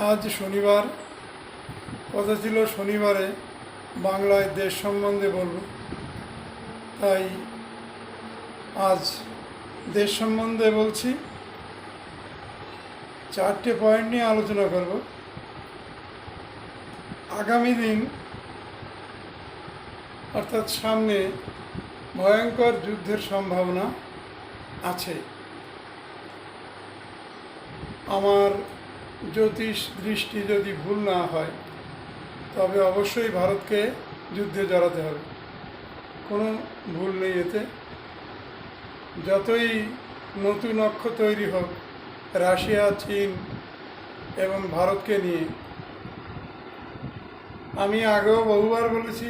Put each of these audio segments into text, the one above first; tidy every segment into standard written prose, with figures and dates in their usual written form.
আজ শনিবার। কথা ছিল শনিবারে বাংলায় দেশ সম্বন্ধে বলবো, তাই আজ দেশ সম্বন্ধে বলছি। 4টে পয়েন্ট নিয়ে আলোচনা করব। আগামী দিন অর্থাৎ সামনে ভয়ঙ্কর যুদ্ধের সম্ভাবনা আছে। আমার জ্যোতিষ দৃষ্টি যদি ভুল না হয়, তবে অবশ্যই ভারতকে যুদ্ধে জড়াতে হবে। কোনো ভুল নেই এতে। যতই নতুন অক্ষ তৈরি হোক রাশিয়া, চীন এবং ভারতকে নিয়ে, আমি আগেও বহুবার বলেছি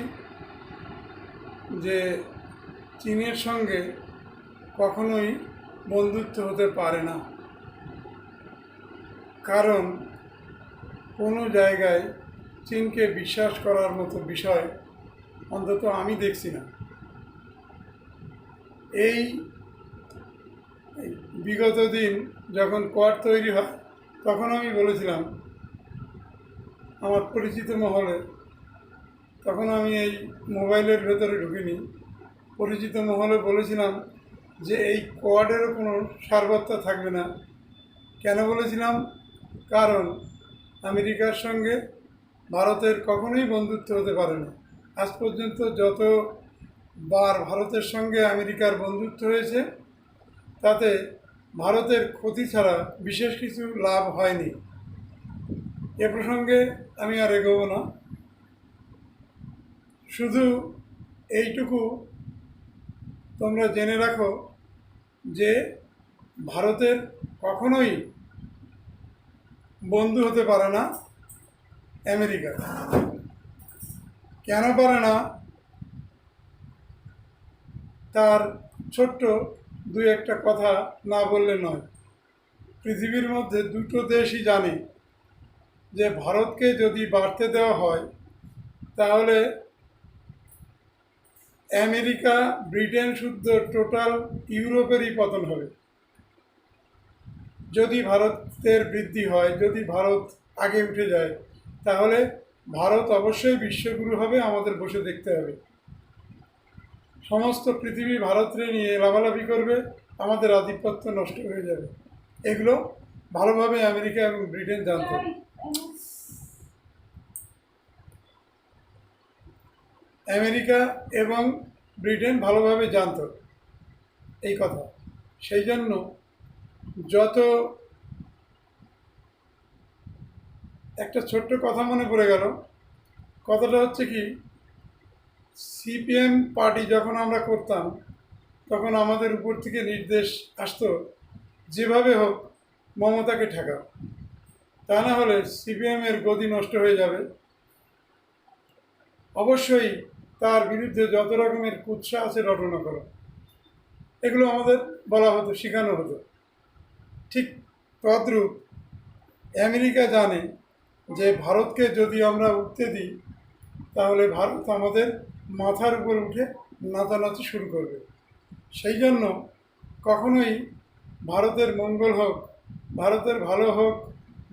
যে চীনের সঙ্গে কখনোই বন্ধুত্ব হতে পারে না। কারণ কোনো জায়গায় চীনকে বিশ্বাস করার মতো বিষয় অন্তত আমি দেখছি না। এই বিগত দিন যখন কোয়াড তৈরি হয়, তখন আমি বলেছিলাম আমার পরিচিত মহলে, তখন আমি এই মোবাইলের ভেতরে ঢুকিনি, পরিচিত মহলে বলেছিলাম যে এই কোয়াডেরও কোনো সারবত্তা থাকবে না। কেন বলেছিলাম? কারণ আমেরিকার সঙ্গে ভারতের কখনোই বন্ধুত্ব হতে পারে না। আজ পর্যন্ত যতবার ভারতের সঙ্গে আমেরিকার বন্ধুত্ব হয়েছে, তাতে ভারতের ক্ষতি ছাড়া বিশেষ কিছু লাভ হয়নি। এ প্রসঙ্গে আমি আর এগোবো না। শুধু এইটুকু তোমরা জেনে রাখো যে ভারতের কখনোই বন্ধু হতে পারে না আমেরিকা। কেন পারে না তার ছোট্ট দুই একটা কথা না বললে নয়। পৃথিবীর মধ্যে দুটো দেশই জানে যে ভারতকে যদি বাড়তে দেওয়া হয়, তাহলে আমেরিকা, ব্রিটেন শুদ্ধ টোটাল ইউরোপেরই পতন হবে। যদি ভারতের বৃদ্ধি হয়, যদি ভারত আগে উঠে যায়, তাহলে ভারত অবশ্যই বিশ্বগুরু হবে, আমাদের বসে দেখতে হবে। সমস্ত পৃথিবী ভারতকে নিয়ে লাভালাভি করবে, আমাদের আধিপত্য নষ্ট হয়ে যাবে। এগুলো ভালোভাবে আমেরিকা এবং ব্রিটেন জানত। আমেরিকা এবং ব্রিটেন ভালোভাবে জানত এই কথা। সেই জন্য যত একটা ছোট্ট কথা মনে পড়ে গেল। কথাটা হচ্ছে কি, সিপিএম পার্টি যখন আমরা করতাম, তখন আমাদের উপর থেকে নির্দেশ আসতো যেভাবে হোক মমতাকে ঠেকাও, তা না হলে সিপিএমের গদি নষ্ট হয়ে যাবে। অবশ্যই তার বিরুদ্ধে যত রকমের কুৎসা আছে রটনা করো, এগুলো আমাদের বলা হতো, শেখানো হতো। ঠিক তদ্রূপ আমেরিকা জানে যে ভারতকে যদি আমরা উঠতে দিই, তাহলে ভারত আমাদের মাথার উপর উঠে নাচানাচি শুরু করবে। সেই জন্য কখনোই ভারতের মঙ্গল হোক, ভারতের ভালো হোক,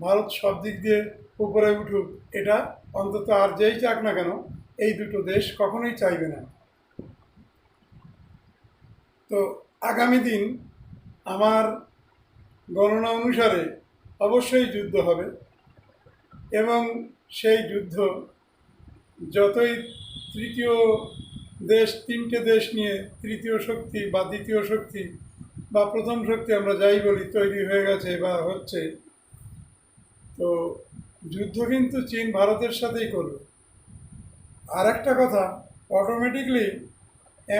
ভারত সব দিক দিয়ে উপরে উঠুক, এটা অন্তত আর যেই চাক না কেন এই দুটো দেশ কখনোই চাইবে না। তো আগামী দিন আমার গণনা অনুসারে অবশ্যই যুদ্ধ হবে, এবং সেই যুদ্ধ যতই তৃতীয় দেশ, তিনটে দেশ নিয়ে তৃতীয় শক্তি বা দ্বিতীয় শক্তি বা প্রথম শক্তি আমরা যাই বলি তৈরি হয়ে গেছে বা হচ্ছে, তো যুদ্ধ কিন্তু চীন ভারতের সাথেই করবে। আর একটা কথা, অটোমেটিকলি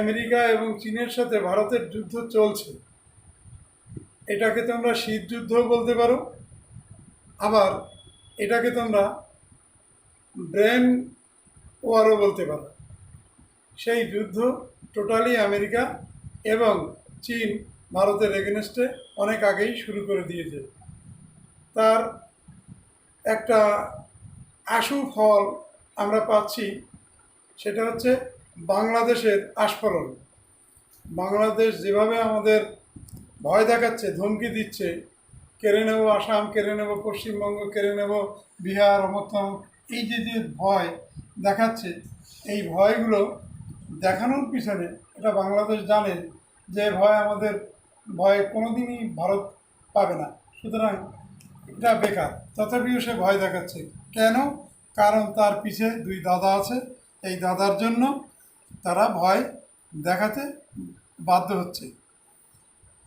আমেরিকা এবং চীনের সাথে ভারতের যুদ্ধ চলছে। এটাকে তোমরা শীত যুদ্ধও বলতে পারো, আবার এটাকে তোমরা ব্রেন ওয়ারও বলতে পারো। সেই যুদ্ধ টোটালি আমেরিকা এবং চীন ভারতের এগেনস্টে অনেক আগেই শুরু করে দিয়েছে। তার একটা আশু ফল আমরা পাচ্ছি, সেটা হচ্ছে বাংলাদেশের আস্ফালন। বাংলাদেশ যেভাবে আমাদের ভয় দেখাচ্ছে, ধমকি দিচ্ছে, কেড়ে নেব আসাম, কেড়ে নেব পশ্চিমবঙ্গ, কেড়ে নেব বিহার, অমুক তমুক, এই যে যে ভয় দেখাচ্ছে, এই ভয়গুলো দেখানোর পিছনে এটা বাংলাদেশ জানে যে ভয় আমাদের ভয় কোনোদিনই ভারত পাবে না, সুতরাং এটা বেকার। তথাপিও সে ভয় দেখাচ্ছে কেন? কারণ তার পিছে দুই দাদা আছে, এই দাদার জন্য তারা ভয় দেখাতে বাধ্য হচ্ছে।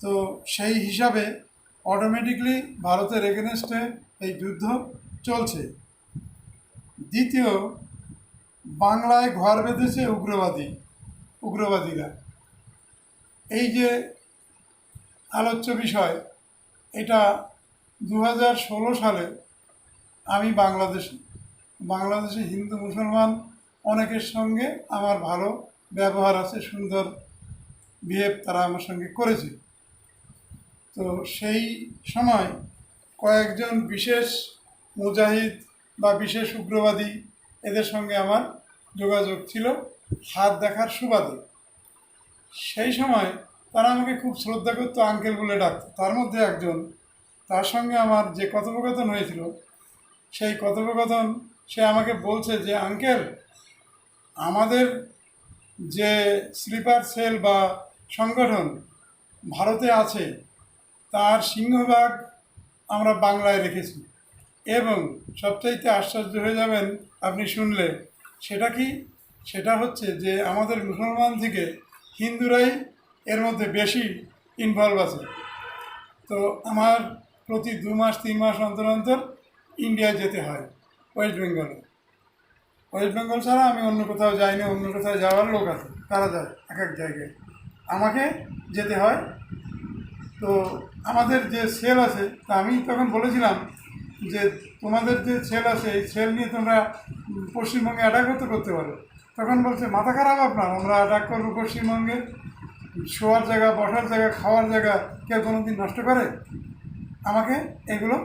তো সেই হিসাবে অটোমেটিকলি ভারতের এগেনস্টে এই যুদ্ধ চলছে। দ্বিতীয়, বাংলায় ঘর বেঁধেছে উগ্রবাদীরা। এই যে আলোচ্য বিষয়, এটা 2016 সালে আমি বাংলাদেশে হিন্দু মুসলমান অনেকের সঙ্গে আমার ভালো ব্যবহার আছে, সুন্দর বিহেভ তারা আমার সঙ্গে করেছে। তো সেই সময় কয়েকজন বিশেষ মুজাহিদ বা বিশেষ উগ্রবাদী এদের সঙ্গে আমার যোগাযোগ ছিল হাত দেখার সুবাদে। সেই সময় তারা আমাকে খুব শ্রদ্ধা করতো, আঙ্কেল বলে ডাকতো। তার মধ্যে একজন, তার সঙ্গে আমার যে কথোপকথন হয়েছিল, সেই কথোপকথন সে আমাকে বলছে যে আঙ্কেল, আমাদের যে স্লিপার সেল বা সংগঠন ভারতে আছে তার সিংহভাগ আমরা বাংলায় রেখেছি, এবং সবচাইতে আশ্চর্য হয়ে যাবেন আপনি শুনলে। সেটা কি? সেটা হচ্ছে যে আমাদের মুসলমান থেকে হিন্দুরাই এর মধ্যে বেশি ইনভলভ আছে। তো আমার প্রতি 2 মাস 3 মাস অন্তর অন্তর ইন্ডিয়ায় যেতে হয়, ওয়েস্ট বেঙ্গল ছাড়া আমি অন্য কোথাও যাইনি। অন্য কোথাও যাওয়ার লোক আছে, তারা যায় এক এক জায়গায়, আমাকে যেতে হয়। তো আমাদের যে সেল আছে, তা আমি তখন বলেছিলাম যে তোমাদের যে সেল আছে এই সেল নিয়ে তোমরা পশ্চিমবঙ্গে অ্যাটাক করতে পারো। তখন বলছে মাথা খারাপ আপনার, আমরা অ্যাটাক করবো পশ্চিমবঙ্গে? শোয়ার জায়গা, বসার জায়গা, খাওয়ার জায়গা কেউ কোনো দিন নষ্ট করে? আমাকে এগুলো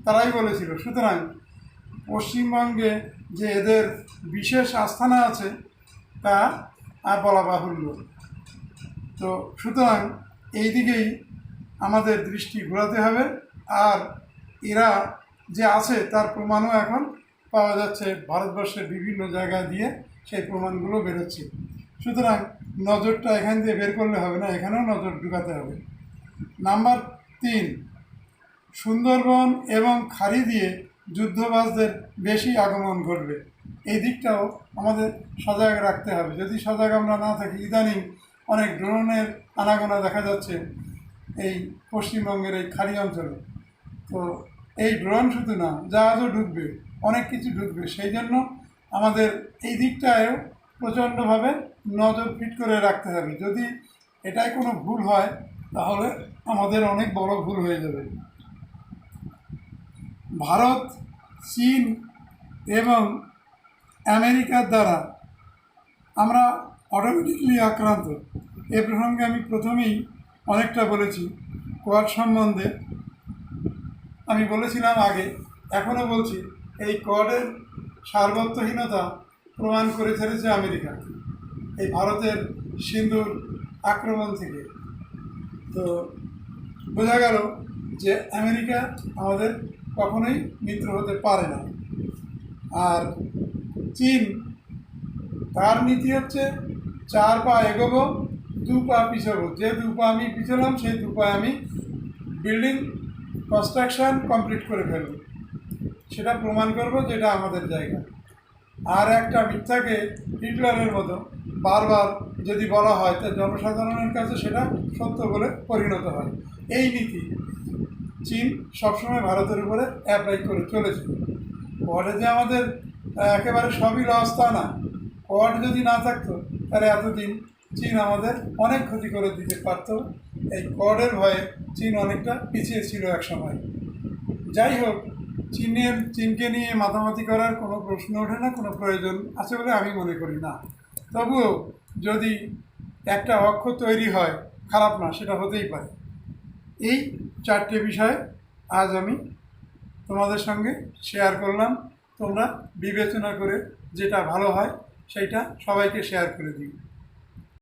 তারাই বলেছিল। সুতরাং পশ্চিমবঙ্গে যে এদের বিশেষ আস্থানা আছে তা আর বলা বাহুল্য। তো সুতরাং এই দিকেই আমাদের দৃষ্টি ঘোরাতে হবে। আর এরা যে আছে তার প্রমাণও এখন পাওয়া যাচ্ছে, ভারতবর্ষের বিভিন্ন জায়গা দিয়ে সেই প্রমাণগুলো বেরোচ্ছে। সুতরাং নজরটা এখান দিয়ে বের করলে হবে না, এখানেও নজর ঢুকাতে হবে। নাম্বার 3, সুন্দরবন এবং খাড়ি দিয়ে যুদ্ধবাজদের বেশি আগমন ঘটবে। এই দিকটাও আমাদের সজাগ রাখতে হবে। যদি সজাগ আমরা না থাকি, ইদানিং অনেক ড্রোনের আনাগোনা দেখা যাচ্ছে এই পশ্চিমবঙ্গের এই খাড়ি অঞ্চলে। তো এই ড্রোন শুধু না, জাহাজও ঢুকবে, অনেক কিছু ঢুকবে। সেই জন্য আমাদের এই দিকটায়ও প্রচণ্ডভাবে নজর ফিট করে রাখতে হবে। যদি এটাই কোনো ভুল হয় তাহলে আমাদের অনেক বড় ভুল হয়ে যাবে। ভারত, চীন এবং আমেরিকার দ্বারা আমরা অটোমেটিকলি আক্রান্ত। এ প্রসঙ্গে আমি প্রথমেই অনেকটা বলেছি। কোয়াড সম্বন্ধে আমি বলেছিলাম আগে, এখনও বলছি, এই কোয়াডের সার্বত্বহীনতা প্রমাণ করে ছেড়েছে আমেরিকা এই ভারতের সিন্ধুর আক্রমণ থেকে। তো বোঝা গেল যে আমেরিকা আমাদের কখনোই মিত্র হতে পারে না। আর চীন, তার নীতি হচ্ছে 4 পা এগোবো, 2 পা পিছাবো। যে 2 পা আমি পিছলাম সেই 2 পা আমি বিল্ডিং কনস্ট্রাকশন কমপ্লিট করে ফেলব, সেটা প্রমাণ করব যেটা আমাদের জায়গা। আর একটা মিথ্যাকে হিটলারের মতো বারবার যদি বলা হয় তা জনসাধারণের কাছে সেটা সত্য বলে পরিণত হয়। এই নীতি চীন সবসময় ভারতের উপরে অ্যাপ্লাই করে চলেছে। কোয়াডে যে আমাদের একেবারে সবই লস তা না। কোয়াড যদি না থাকতো তাহলে এতদিন চীন আমাদের অনেক ক্ষতি করে দিতে পারত। এই কোয়াডের ভয়ে চীন অনেকটা পিছিয়ে ছিল এক সময়। যাই হোক, চীনকে নিয়ে মাতামাতি করার কোনো প্রশ্ন ওঠে না, কোনো প্রয়োজন আছে বলে আমি মনে করি না। তবুও যদি একটা অক্ষ তৈরি হয়, খারাপ না, সেটা হতেই পারে। এই 4টে বিষয় আজ আমি তোমাদের সঙ্গে শেয়ার করলাম। তোমরা বিবেচনা করে যেটা ভালো হয় সেইটা সবাইকে শেয়ার করে দিও।